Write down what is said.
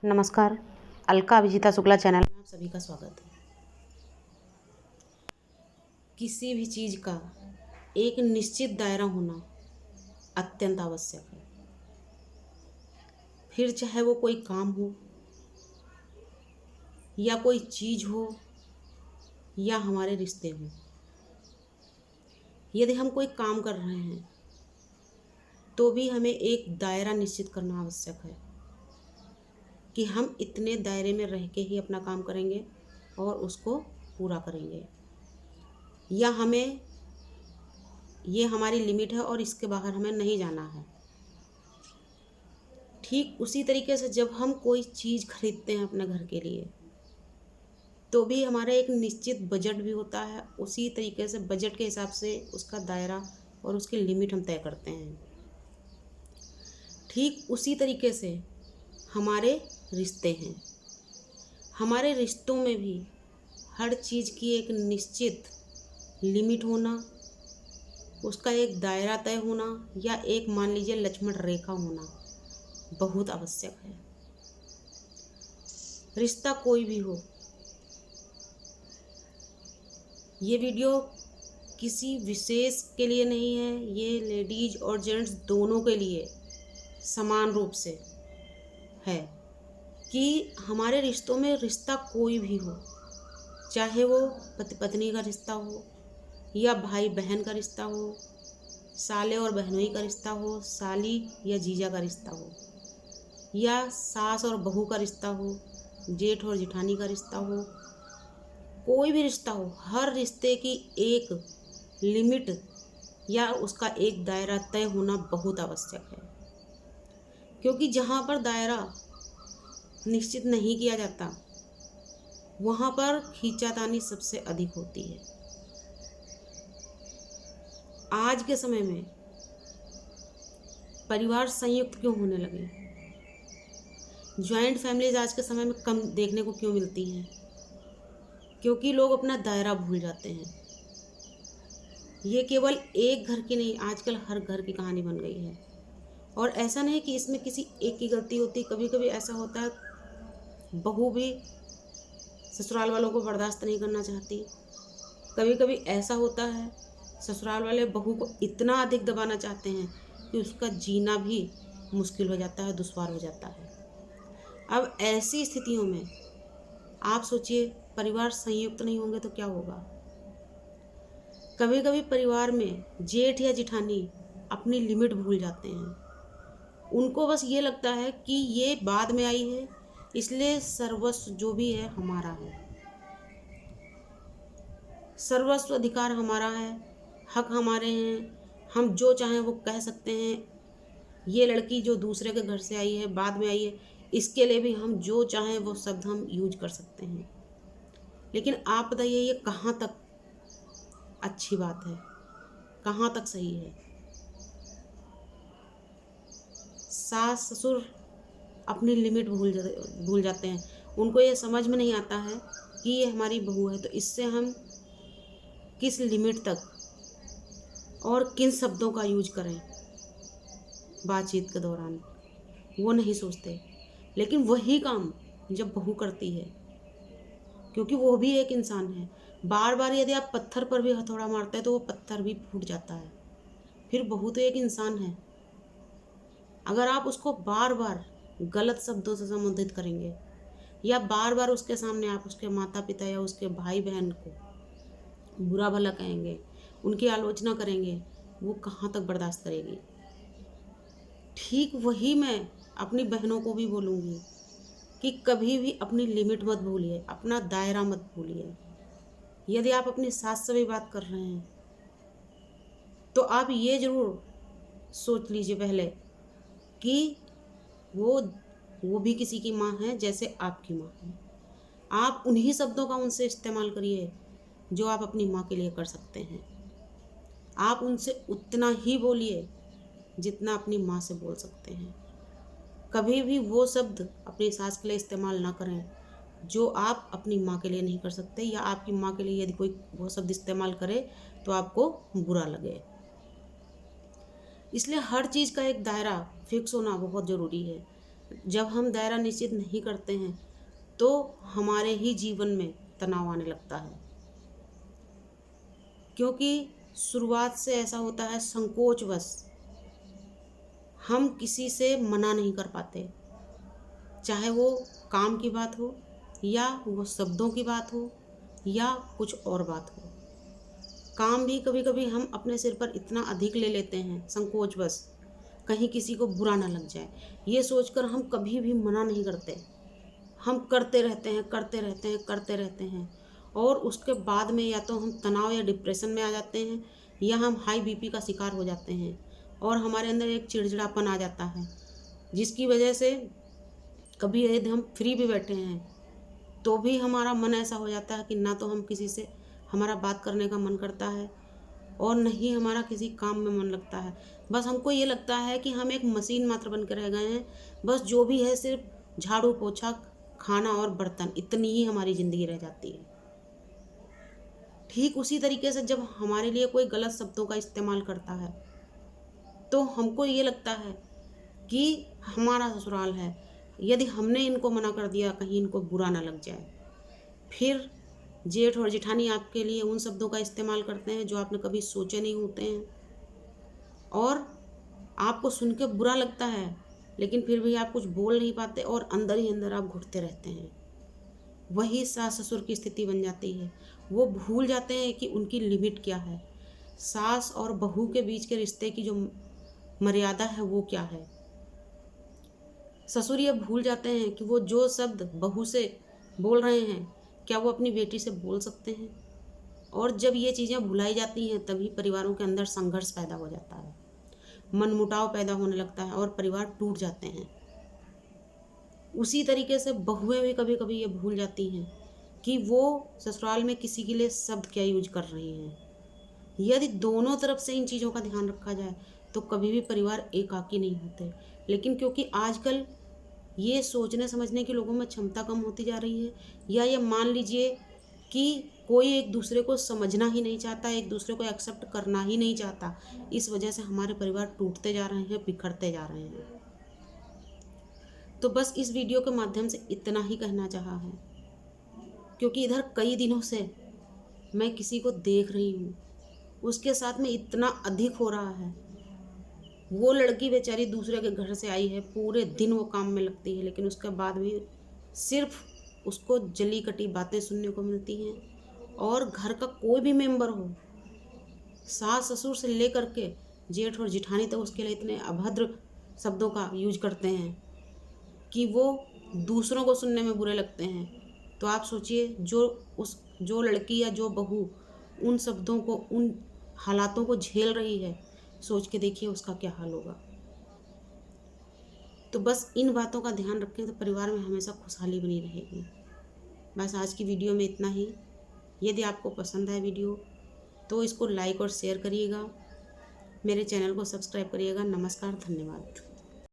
नमस्कार। अलका अभिजीता शुक्ला चैनल में आप सभी का स्वागत है। किसी भी चीज़ का एक निश्चित दायरा होना अत्यंत आवश्यक है। फिर चाहे वो कोई काम हो या कोई चीज़ हो या हमारे रिश्ते हों। यदि हम कोई काम कर रहे हैं तो भी हमें एक दायरा निश्चित करना आवश्यक है कि हम इतने दायरे में रह के ही अपना काम करेंगे और उसको पूरा करेंगे, या हमें ये हमारी लिमिट है और इसके बाहर हमें नहीं जाना है। ठीक उसी तरीके से जब हम कोई चीज़ खरीदते हैं अपने घर के लिए तो भी हमारा एक निश्चित बजट भी होता है। उसी तरीके से बजट के हिसाब से उसका दायरा और उसकी लिमिट हम तय करते हैं। ठीक उसी तरीके से हमारे रिश्ते हैं। हमारे रिश्तों में भी हर चीज़ की एक निश्चित लिमिट होना, उसका एक दायरा तय होना या एक मान लीजिए लक्ष्मण रेखा होना बहुत आवश्यक है। रिश्ता कोई भी हो, ये वीडियो किसी विशेष के लिए नहीं है, ये लेडीज और जेंट्स दोनों के लिए समान रूप से है कि हमारे रिश्तों में रिश्ता कोई भी हो, चाहे वो पति पत्नी का रिश्ता हो या भाई बहन का रिश्ता हो, साले और बहनोई का रिश्ता हो, साली या जीजा का रिश्ता हो, या सास और बहू का रिश्ता हो, जेठ और जेठानी का रिश्ता हो, कोई भी रिश्ता हो, हर रिश्ते की एक लिमिट या उसका एक दायरा तय होना बहुत आवश्यक है। क्योंकि जहाँ पर दायरा निश्चित नहीं किया जाता वहाँ पर खींचातानी सबसे अधिक होती है। आज के समय में परिवार संयुक्त क्यों होने लगे? जॉइंट फैमिलीज आज के समय में कम देखने को क्यों मिलती हैं? क्योंकि लोग अपना दायरा भूल जाते हैं। ये केवल एक घर की नहीं, आजकल हर घर की कहानी बन गई है। और ऐसा नहीं कि इसमें किसी एक की गलती होती। कभी कभी ऐसा होता है बहू भी ससुराल वालों को बर्दाश्त नहीं करना चाहती। कभी कभी ऐसा होता है ससुराल वाले बहू को इतना अधिक दबाना चाहते हैं कि उसका जीना भी मुश्किल हो जाता है, दुश्वार हो जाता है। अब ऐसी स्थितियों में आप सोचिए, परिवार संयुक्त नहीं होंगे तो क्या होगा? कभी कभी परिवार में जेठ या जेठानी अपनी लिमिट भूल जाते हैं। उनको बस ये लगता है कि ये बाद में आई है, इसलिए सर्वस्व जो भी है हमारा है, सर्वस्व अधिकार हमारा है, हक हमारे हैं, हम जो चाहें वो कह सकते हैं। ये लड़की जो दूसरे के घर से आई है, बाद में आई है, इसके लिए भी हम जो चाहें वो शब्द हम यूज कर सकते हैं। लेकिन आप बताइए ये कहाँ तक अच्छी बात है, कहाँ तक सही है? सास ससुर अपनी लिमिट भूल जाते हैं। उनको ये समझ में नहीं आता है कि ये हमारी बहू है, तो इससे हम किस लिमिट तक और किन शब्दों का यूज करें बातचीत के दौरान, वो नहीं सोचते। लेकिन वही काम जब बहू करती है, क्योंकि वो भी एक इंसान है, बार बार यदि आप पत्थर पर भी हथौड़ा मारते हैं तो वो पत्थर भी फूट जाता है। फिर बहू तो एक इंसान है। अगर आप उसको बार बार गलत शब्दों से संबोधित करेंगे या बार बार उसके सामने आप उसके माता पिता या उसके भाई बहन को बुरा भला कहेंगे, उनकी आलोचना करेंगे, वो कहाँ तक बर्दाश्त करेगी? ठीक वही मैं अपनी बहनों को भी बोलूँगी कि कभी भी अपनी लिमिट मत भूलिए, अपना दायरा मत भूलिए। यदि आप अपनी सास से भी बात कर रहे हैं तो आप ये ज़रूर सोच लीजिए पहले कि वो भी किसी की माँ है जैसे आपकी माँ है। आप उन्हीं शब्दों का उनसे इस्तेमाल करिए जो आप अपनी माँ के लिए कर सकते हैं। आप उनसे उतना ही बोलिए जितना अपनी माँ से बोल सकते हैं। कभी भी वो शब्द अपनी सास के लिए इस्तेमाल ना करें जो आप अपनी माँ के लिए नहीं कर सकते, या आपकी माँ के लिए यदि कोई वो शब्द इस्तेमाल करे तो आपको बुरा लगे। इसलिए हर चीज़ का एक दायरा फिक्स होना बहुत ज़रूरी है। जब हम दायरा निश्चित नहीं करते हैं तो हमारे ही जीवन में तनाव आने लगता है, क्योंकि शुरुआत से ऐसा होता है, संकोचवश हम किसी से मना नहीं कर पाते, चाहे वो काम की बात हो या वो शब्दों की बात हो या कुछ और बात हो। काम भी कभी कभी हम अपने सिर पर इतना अधिक ले लेते हैं संकोचवश, कहीं किसी को बुरा ना लग जाए, ये सोचकर हम कभी भी मना नहीं करते। हम करते रहते हैं, करते रहते हैं, करते रहते हैं, और उसके बाद में या तो हम तनाव या डिप्रेशन में आ जाते हैं या हम हाई बीपी का शिकार हो जाते हैं और हमारे अंदर एक चिड़चिड़ापन आ जाता है, जिसकी वजह से कभी यदि हम फ्री भी बैठे हैं तो भी हमारा मन ऐसा हो जाता है कि ना तो हम किसी से हमारा बात करने का मन करता है और नहीं हमारा किसी काम में मन लगता है। बस हमको ये लगता है कि हम एक मशीन मात्र बन कर रह गए हैं, बस जो भी है सिर्फ झाड़ू पोछा खाना और बर्तन, इतनी ही हमारी ज़िंदगी रह जाती है। ठीक उसी तरीके से जब हमारे लिए कोई गलत शब्दों का इस्तेमाल करता है तो हमको ये लगता है कि हमारा ससुराल है, यदि हमने इनको मना कर दिया कहीं इनको बुरा ना लग जाए। फिर जेठ और जेठानी आपके लिए उन शब्दों का इस्तेमाल करते हैं जो आपने कभी सोचे नहीं होते हैं और आपको सुन के बुरा लगता है, लेकिन फिर भी आप कुछ बोल नहीं पाते और अंदर ही अंदर आप घुटते रहते हैं। वही सास ससुर की स्थिति बन जाती है। वो भूल जाते हैं कि उनकी लिमिट क्या है, सास और बहू के बीच के रिश्ते की जो मर्यादा है वो क्या है। ससुर ये भूल जाते हैं कि वो जो शब्द बहू से बोल रहे हैं क्या वो अपनी बेटी से बोल सकते हैं, और जब ये चीज़ें भुलाई जाती हैं तभी परिवारों के अंदर संघर्ष पैदा हो जाता है, मनमुटाव पैदा होने लगता है और परिवार टूट जाते हैं। उसी तरीके से बहुएं भी कभी कभी ये भूल जाती हैं कि वो ससुराल में किसी के लिए शब्द क्या यूज कर रही हैं। यदि दोनों तरफ से इन चीज़ों का ध्यान रखा जाए तो कभी भी परिवार एकाकी नहीं होते, लेकिन क्योंकि आजकल ये सोचने समझने की लोगों में क्षमता कम होती जा रही है, या ये मान लीजिए कि कोई एक दूसरे को समझना ही नहीं चाहता, एक दूसरे को एक्सेप्ट करना ही नहीं चाहता, इस वजह से हमारे परिवार टूटते जा रहे हैं, बिखरते जा रहे हैं। तो बस इस वीडियो के माध्यम से इतना ही कहना चाहा है, क्योंकि इधर कई दिनों से मैं किसी को देख रही हूँ, उसके साथ में इतना अधिक हो रहा है। वो लड़की बेचारी दूसरे के घर से आई है, पूरे दिन वो काम में लगती है, लेकिन उसके बाद भी सिर्फ उसको जली कटी बातें सुनने को मिलती हैं। और घर का कोई भी मेंबर हो, सास ससुर से लेकर के जेठ और जेठानी तक उसके लिए इतने अभद्र शब्दों का यूज करते हैं कि वो दूसरों को सुनने में बुरे लगते हैं। तो आप सोचिए जो लड़की या जो बहू उन शब्दों को, उन हालातों को झेल रही है, सोच के देखिए उसका क्या हाल होगा। तो बस इन बातों का ध्यान रखें तो परिवार में हमेशा खुशहाली बनी रहेगी। बस आज की वीडियो में इतना ही। यदि आपको पसंद आए वीडियो तो इसको लाइक और शेयर करिएगा, मेरे चैनल को सब्सक्राइब करिएगा। नमस्कार, धन्यवाद।